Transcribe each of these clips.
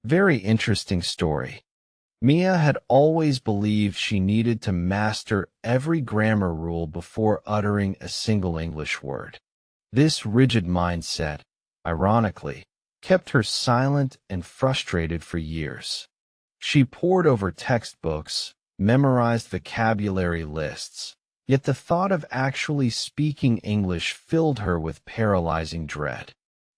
Very interesting story. Mia had always believed she needed to master every grammar rule before uttering a single English word. This rigid mindset, ironically, kept her silent and frustrated for years. She pored over textbooks, memorized vocabulary lists, yet the thought of actually speaking English filled her with paralyzing dread.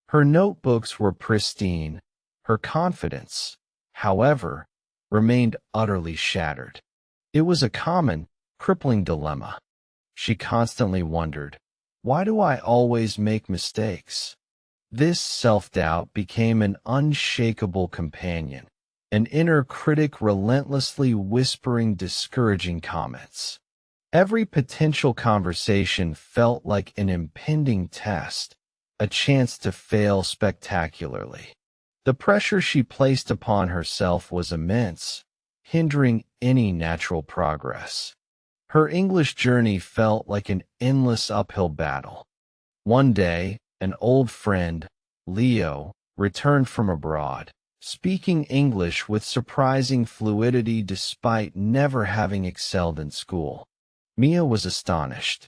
Her notebooks were pristine. Her confidence, however, remained utterly shattered. It was a common, crippling dilemma. She constantly wondered, why do I always make mistakes? This self-doubt became an unshakable companion, an inner critic relentlessly whispering discouraging comments. Every potential conversation felt like an impending test, a chance to fail spectacularly. The pressure she placed upon herself was immense, hindering any natural progress. Her English journey felt like an endless uphill battle. One day, an old friend, Leo, returned from abroad, speaking English with surprising fluidity despite never having excelled in school. Mia was astonished.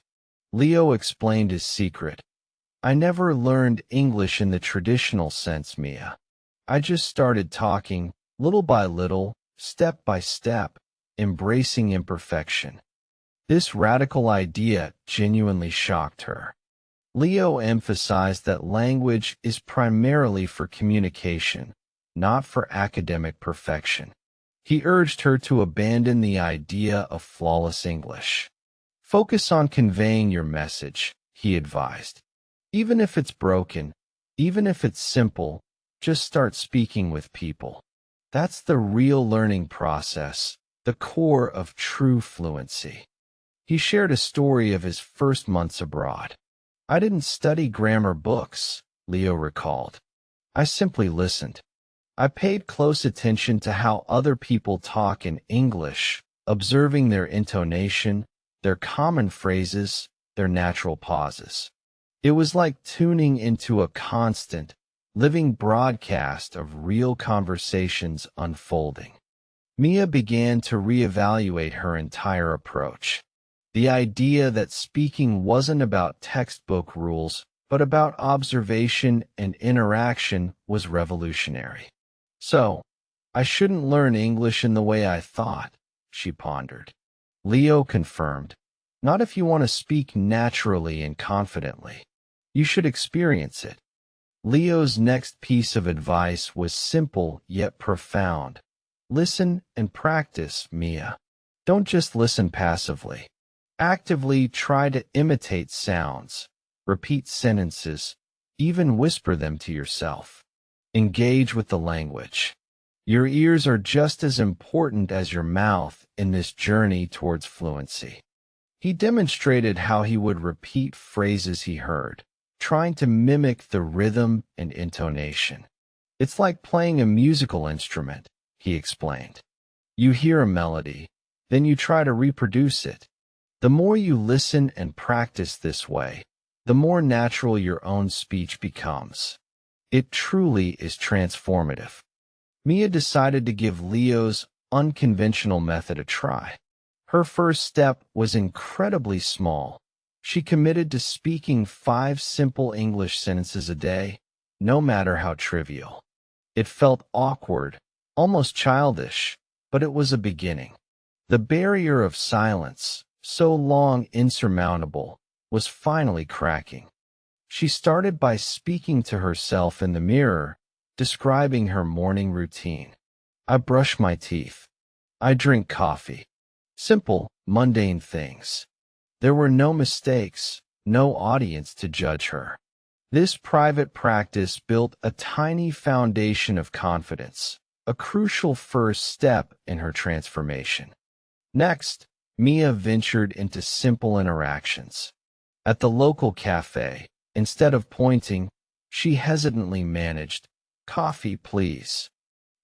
Leo explained his secret. I never learned English in the traditional sense, Mia. I just started talking, little by little, step by step, embracing imperfection. This radical idea genuinely shocked her. Leo emphasized that language is primarily for communication, not for academic perfection. He urged her to abandon the idea of flawless English. Focus on conveying your message, he advised. Even if it's broken, even if it's simple, just start speaking with people. That's the real learning process, the core of true fluency. He shared a story of his first months abroad. I didn't study grammar books, Leo recalled. I simply listened. I paid close attention to how other people talk in English, observing their intonation, their common phrases, their natural pauses. It was like tuning into a constant, living broadcast of real conversations unfolding. Mia began to reevaluate her entire approach. The idea that speaking wasn't about textbook rules, but about observation and interaction was revolutionary. So, I shouldn't learn English in the way I thought, she pondered. Leo confirmed, not if you want to speak naturally and confidently. You should experience it. Leo's next piece of advice was simple yet profound. Listen and practice, Mia. Don't just listen passively. Actively try to imitate sounds, repeat sentences, even whisper them to yourself. Engage with the language. Your ears are just as important as your mouth in this journey towards fluency. He demonstrated how he would repeat phrases he heard, trying to mimic the rhythm and intonation. It's like playing a musical instrument, he explained. You hear a melody, then you try to reproduce it. The more you listen and practice this way, the more natural your own speech becomes. It truly is transformative. Mia decided to give Leo's unconventional method a try. Her first step was incredibly small. She committed to speaking 5 simple English sentences a day, no matter how trivial. It felt awkward, almost childish, but it was a beginning. The barrier of silence, so long insurmountable, was finally cracking. She started by speaking to herself in the mirror, describing her morning routine. I brush my teeth. I drink coffee. Simple, mundane things. There were no mistakes, no audience to judge her. This private practice built a tiny foundation of confidence, a crucial first step in her transformation. Next, Mia ventured into simple interactions. At the local cafe, instead of pointing, she hesitantly managed, "Coffee, please."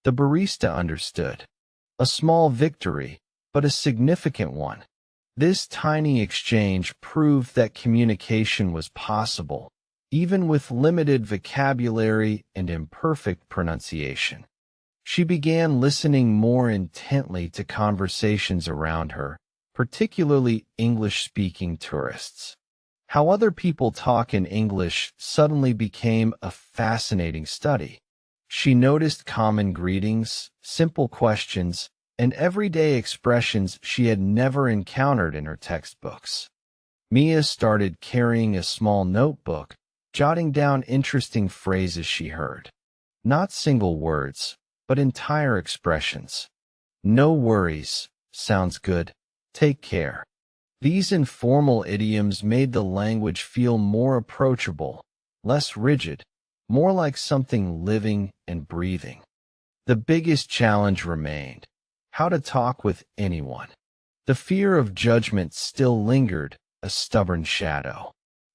The barista understood. A small victory, but a significant one. This tiny exchange proved that communication was possible, even with limited vocabulary and imperfect pronunciation. She began listening more intently to conversations around her, particularly English-speaking tourists. How other people talk in English suddenly became a fascinating study. She noticed common greetings, simple questions, and everyday expressions she had never encountered in her textbooks. Mia started carrying a small notebook, jotting down interesting phrases she heard. Not single words, but entire expressions. No worries, sounds good, take care. These informal idioms made the language feel more approachable, less rigid, more like something living and breathing. The biggest challenge remained: how to talk with anyone. The fear of judgment still lingered, a stubborn shadow.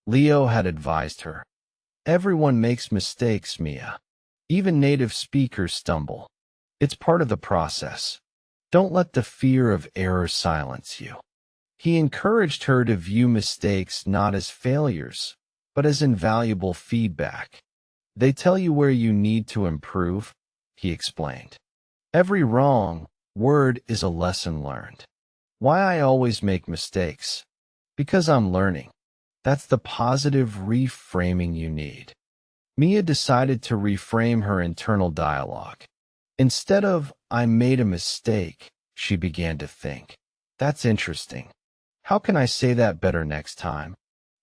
Leo had advised her. Everyone makes mistakes, Mia. Even native speakers stumble. It's part of the process. Don't let the fear of error silence you. He encouraged her to view mistakes not as failures, but as invaluable feedback. They tell you where you need to improve, he explained. Every wrong word is a lesson learned. Why I always make mistakes? Because I'm learning. That's the positive reframing you need. Mia decided to reframe her internal dialogue. Instead of, I made a mistake, she began to think, that's interesting. How can I say that better next time?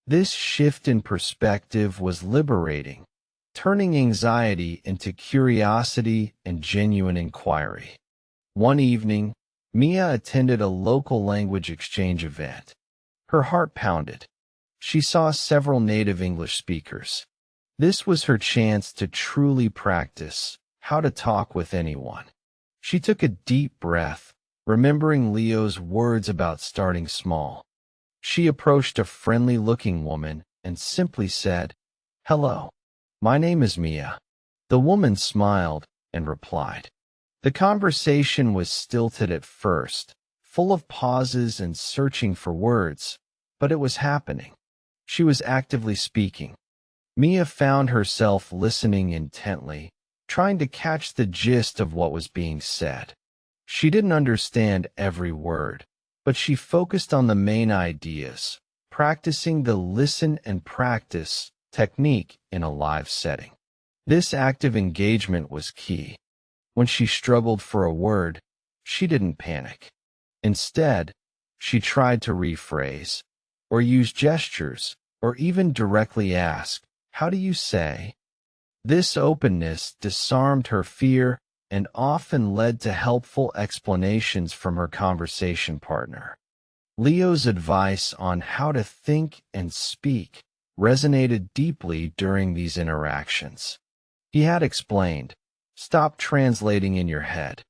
This shift in perspective was liberating, turning anxiety into curiosity and genuine inquiry. One evening, Mia attended a local language exchange event. Her heart pounded. She saw several native English speakers. This was her chance to truly practice how to talk with anyone. She took a deep breath, remembering Leo's words about starting small. She approached a friendly-looking woman and simply said, "Hello, my name is Mia." The woman smiled and replied. The conversation was stilted at first, full of pauses and searching for words, but it was happening. She was actively speaking. Mia found herself listening intently, trying to catch the gist of what was being said. She didn't understand every word, but she focused on the main ideas, practicing the listen and practice technique in a live setting. This active engagement was key. When she struggled for a word, she didn't panic. Instead, she tried to rephrase, or use gestures, or even directly ask, "How do you say?" This openness disarmed her fear and often led to helpful explanations from her conversation partner. Leo's advice on how to think and speak resonated deeply during these interactions. He had explained, stop translating in your head.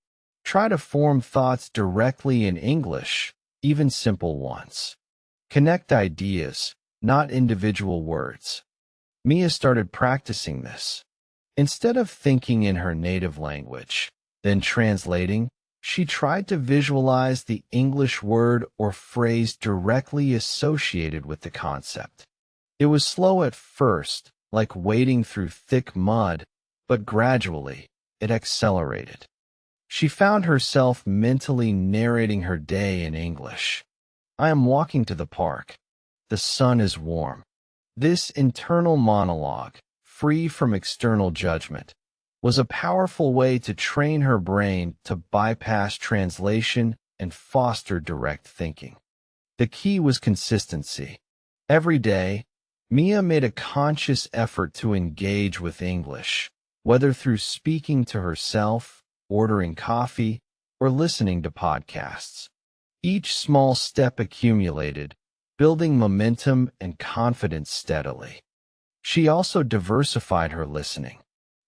Try to form thoughts directly in English, even simple ones. Connect ideas, not individual words. Mia started practicing this. Instead of thinking in her native language, then translating, she tried to visualize the English word or phrase directly associated with the concept. It was slow at first, like wading through thick mud, but gradually, it accelerated. She found herself mentally narrating her day in English. I am walking to the park. The sun is warm. This internal monologue, free from external judgment, was a powerful way to train her brain to bypass translation and foster direct thinking. The key was consistency. Every day, Mia made a conscious effort to engage with English, whether through speaking to herself, ordering coffee, or listening to podcasts. Each small step accumulated, building momentum and confidence steadily. She also diversified her listening.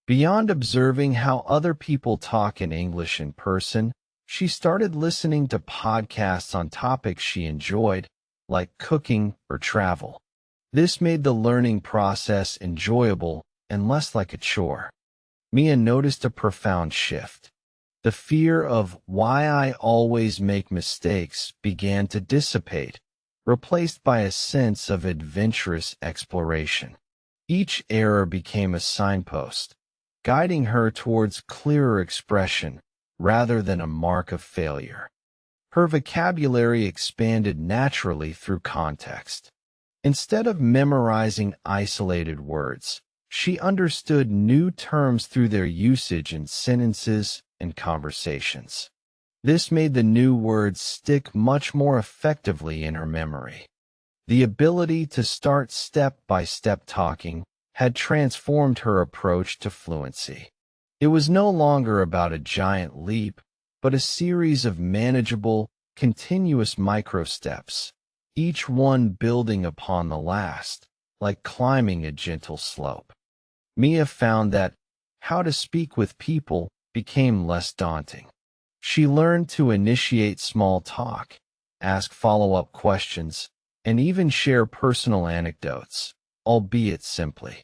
Beyond observing how other people talk in English in person, she started listening to podcasts on topics she enjoyed, like cooking or travel. This made the learning process enjoyable and less like a chore. Mia noticed a profound shift. The fear of why I always make mistakes began to dissipate, replaced by a sense of adventurous exploration. Each error became a signpost, guiding her towards clearer expression rather than a mark of failure. Her vocabulary expanded naturally through context. Instead of memorizing isolated words, she understood new terms through their usage in sentences and conversations. This made the new words stick much more effectively in her memory. The ability to start step-by-step talking had transformed her approach to fluency. It was no longer about a giant leap, but a series of manageable, continuous micro-steps, each one building upon the last, like climbing a gentle slope. Mia found that how to speak with people became less daunting. She learned to initiate small talk, ask follow-up questions, and even share personal anecdotes, albeit simply.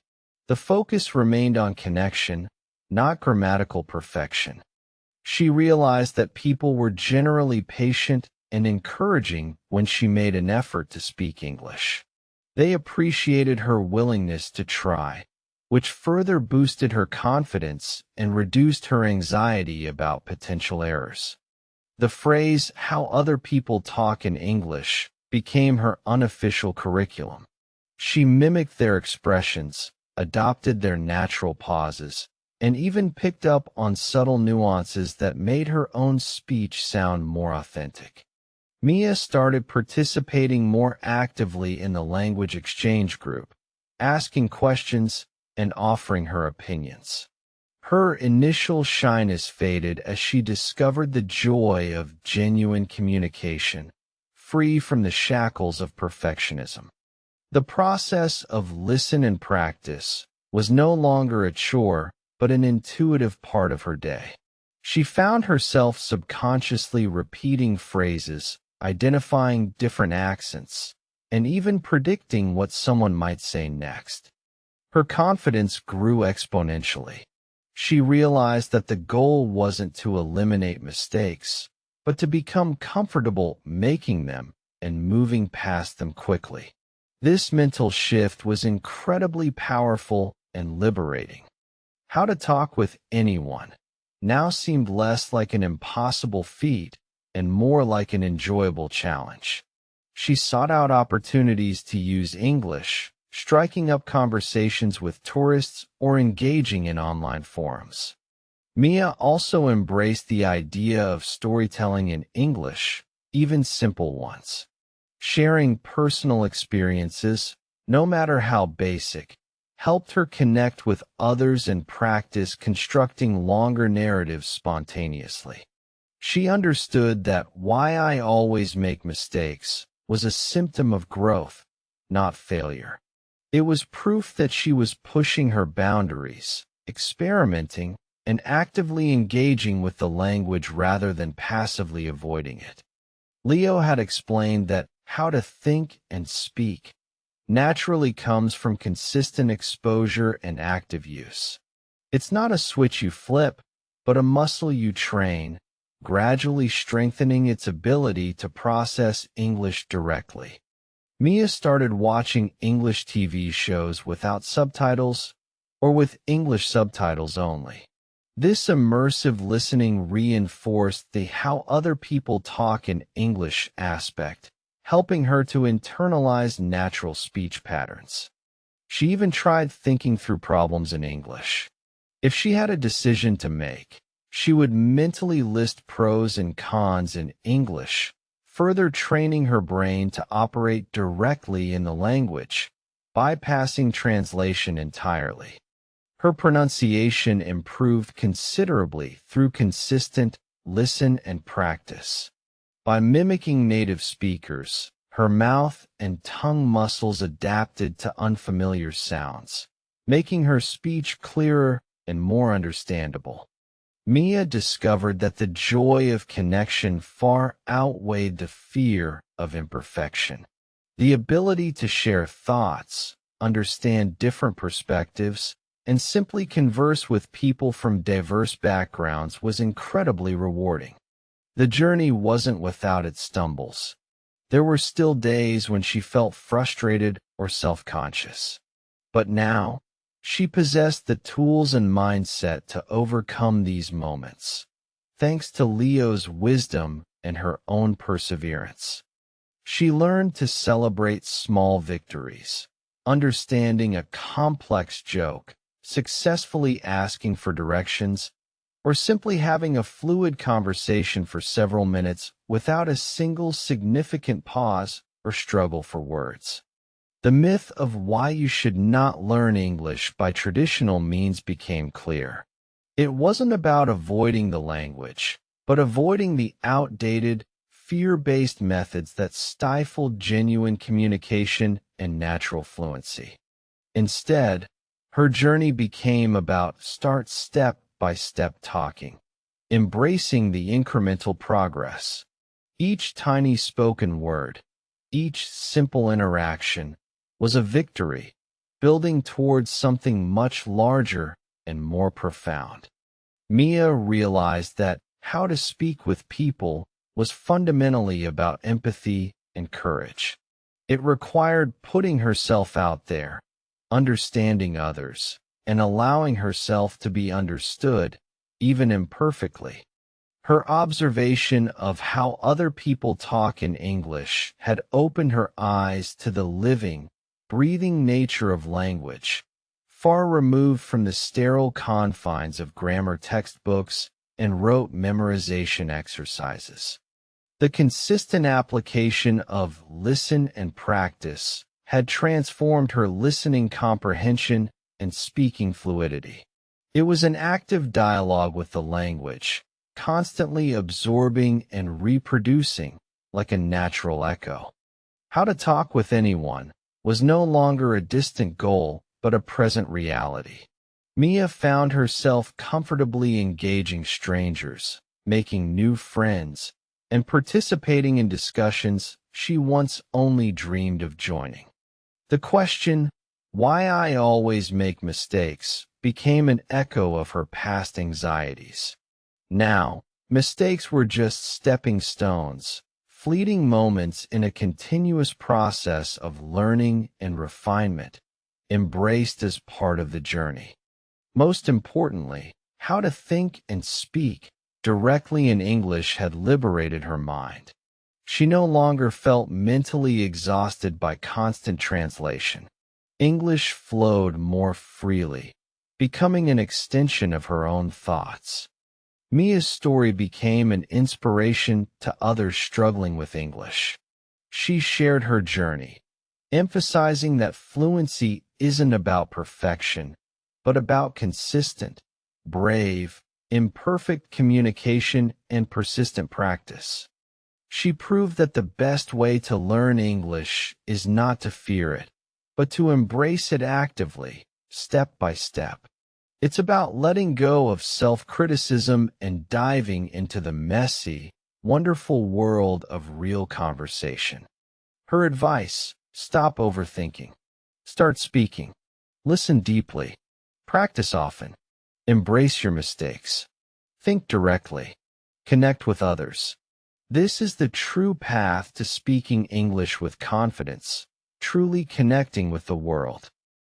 The focus remained on connection, not grammatical perfection. She realized that people were generally patient and encouraging when she made an effort to speak English. They appreciated her willingness to try, which further boosted her confidence and reduced her anxiety about potential errors. The phrase, "how other people talk in English," became her unofficial curriculum. She mimicked their expressions, adopted their natural pauses, and even picked up on subtle nuances that made her own speech sound more authentic. Mia started participating more actively in the language exchange group, asking questions and offering her opinions. Her initial shyness faded as she discovered the joy of genuine communication, free from the shackles of perfectionism. The process of listen and practice was no longer a chore, but an intuitive part of her day. She found herself subconsciously repeating phrases, identifying different accents, and even predicting what someone might say next. Her confidence grew exponentially. She realized that the goal wasn't to eliminate mistakes, but to become comfortable making them and moving past them quickly. This mental shift was incredibly powerful and liberating. How to talk with anyone now seemed less like an impossible feat and more like an enjoyable challenge. She sought out opportunities to use English, striking up conversations with tourists or engaging in online forums. Mia also embraced the idea of storytelling in English, even simple ones. Sharing personal experiences, no matter how basic, helped her connect with others and practice constructing longer narratives spontaneously. She understood that "why I always make mistakes" was a symptom of growth, not failure. It was proof that she was pushing her boundaries, experimenting, and actively engaging with the language rather than passively avoiding it. Leo had explained that how to think and speak naturally comes from consistent exposure and active use. It's not a switch you flip, but a muscle you train, gradually strengthening its ability to process English directly. Mia started watching English TV shows without subtitles or with English subtitles only. This immersive listening reinforced the how other people talk in English aspect, helping her to internalize natural speech patterns. She even tried thinking through problems in English. If she had a decision to make, she would mentally list pros and cons in English, further training her brain to operate directly in the language, bypassing translation entirely. Her pronunciation improved considerably through consistent listen and practice. By mimicking native speakers, her mouth and tongue muscles adapted to unfamiliar sounds, making her speech clearer and more understandable. Mia discovered that the joy of connection far outweighed the fear of imperfection. The ability to share thoughts, understand different perspectives, and simply converse with people from diverse backgrounds was incredibly rewarding. The journey wasn't without its stumbles. There were still days when she felt frustrated or self-conscious. But now, She possessed the tools and mindset to overcome these moments, thanks to Leo's wisdom and her own perseverance. She learned to celebrate small victories, understanding a complex joke, successfully asking for directions, or simply having a fluid conversation for several minutes without a single significant pause or struggle for words. The myth of why you should not learn English by traditional means became clear. It wasn't about avoiding the language, but avoiding the outdated, fear-based methods that stifled genuine communication and natural fluency. Instead, her journey became about start step-by-step talking, embracing the incremental progress. Each tiny spoken word, each simple interaction, was a victory, building towards something much larger and more profound. Mia realized that how to speak with people was fundamentally about empathy and courage. It required putting herself out there, understanding others, and allowing herself to be understood, even imperfectly. Her observation of how other people talk in English had opened her eyes to the living, breathing nature of language, far removed from the sterile confines of grammar textbooks and rote memorization exercises. The consistent application of listen and practice had transformed her listening comprehension and speaking fluidity. It was an active dialogue with the language, constantly absorbing and reproducing like a natural echo. How to talk with anyone was no longer a distant goal, but a present reality. Mia found herself comfortably engaging strangers, making new friends, and participating in discussions she once only dreamed of joining. The question, why I always make mistakes, became an echo of her past anxieties. Now, mistakes were just stepping stones, fleeting moments in a continuous process of learning and refinement, embraced as part of the journey. Most importantly, how to think and speak directly in English had liberated her mind. She no longer felt mentally exhausted by constant translation. English flowed more freely, becoming an extension of her own thoughts. Mia's story became an inspiration to others struggling with English. She shared her journey, emphasizing that fluency isn't about perfection, but about consistent, brave, imperfect communication and persistent practice. She proved that the best way to learn English is not to fear it, but to embrace it actively, step by step. It's about letting go of self-criticism and diving into the messy, wonderful world of real conversation. Her advice: stop overthinking. Start speaking. Listen deeply. Practice often. Embrace your mistakes. Think directly. Connect with others. This is the true path to speaking English with confidence, truly connecting with the world.